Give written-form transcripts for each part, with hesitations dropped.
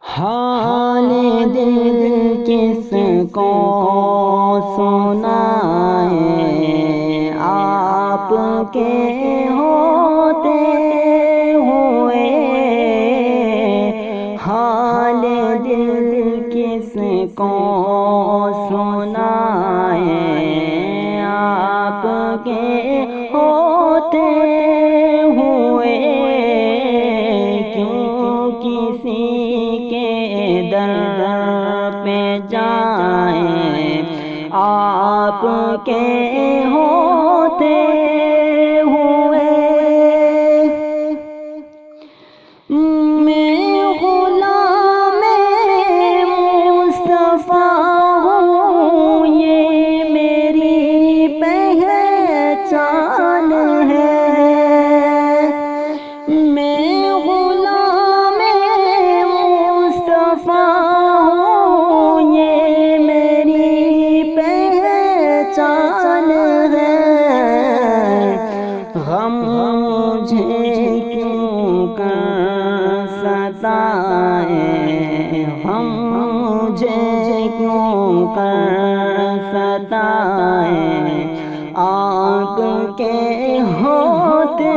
حال دل کس کو سنائیں، آپ کے ہوتے ہوئے حال دل کس کو سنائیں، آپ کے ہوتے ہوئے کیوں کسی کے در پہ جائیں، آپ کے ہوتے ہوئے میں غلام مصطفیٰ ہوں، یہ میری پہچان ہے، میں غلام مصطفیٰ ہوں، یہ میری پہچان ہے، غم مجھے کیوں کر ستائیں، غم مجھے کیوں کر ستائیں، آپ کے ہوتے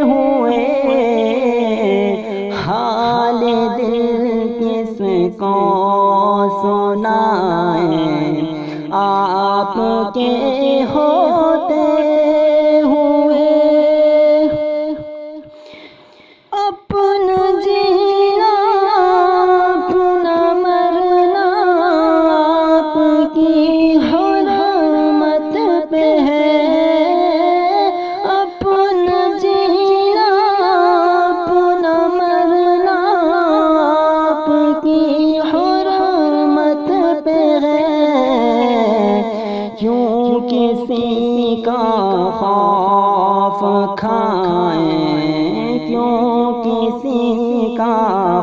ہوئے حال دل کس کو سنائیں، آپ کے ہوتے ہوئے اپنا جینا اپنا مرنا آپ کی حرمت پہ ہے، اپنا جینا اپنا مرنا آپ کی حرمت پہ ہے، کیوں کسی کا خوف کھائیں، کیوں کسی کا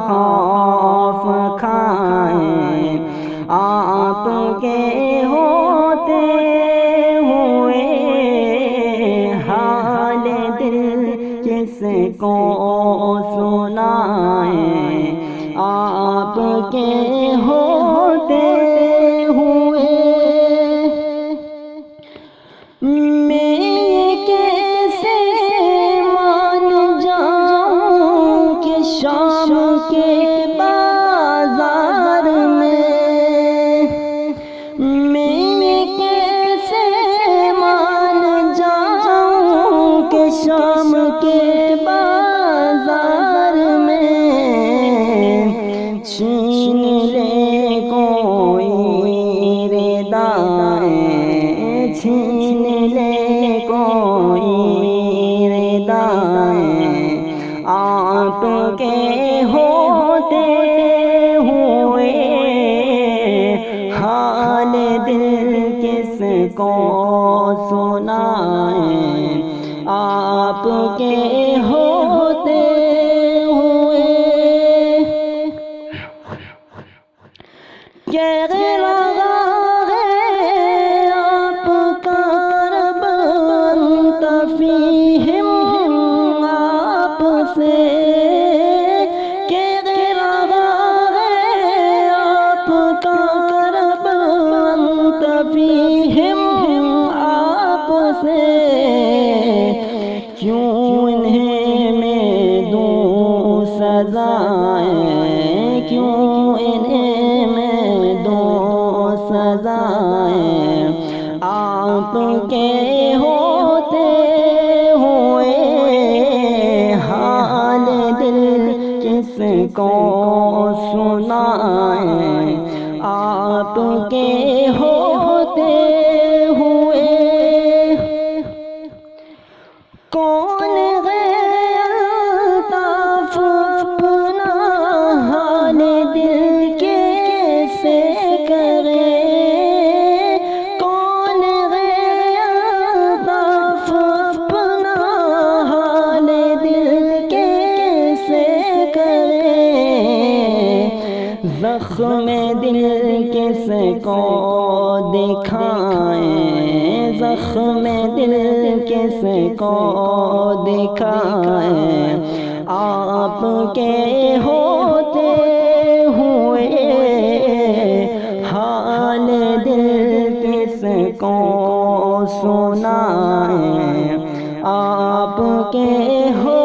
خوف کھائیں، آپ کے ہوتے ہوئے حال دل کس کو سنائیں، آپ کے ہوتے ہوئے میں کیسے مان جاؤں کہ شام کے بازار میں کیسے مان جاؤں کہ شام کے بازار میں چھین لے کوئی ردائیں، چھین لے کوئی ردائیں، آپ کے ہوتے ہوئے حال دل کس کو سنائیں، آپ کے ہوتے ہوئے کہہ رہا ہے آپ کا رب انت فیہم، آپ سے کہہ رہا ہے آپ کا رب انت فیہم، آپ سے کیوں انہیں میں دوں سزائیں، کیوں انہیں میں دوں سزائیں، آپ کے ہوتے ہوئے حال دل کس کو سنائیں، آپ کے ہوتے ہوئے کون ہے الطاف اپنا حال دل کیسے کرے، کون ہے الطاف اپنا حال دل کیسے کرے، زخم دل کس کو دکھائیں، زخم دل کس کو دکھائیں، آپ کے ہوتے کے ہو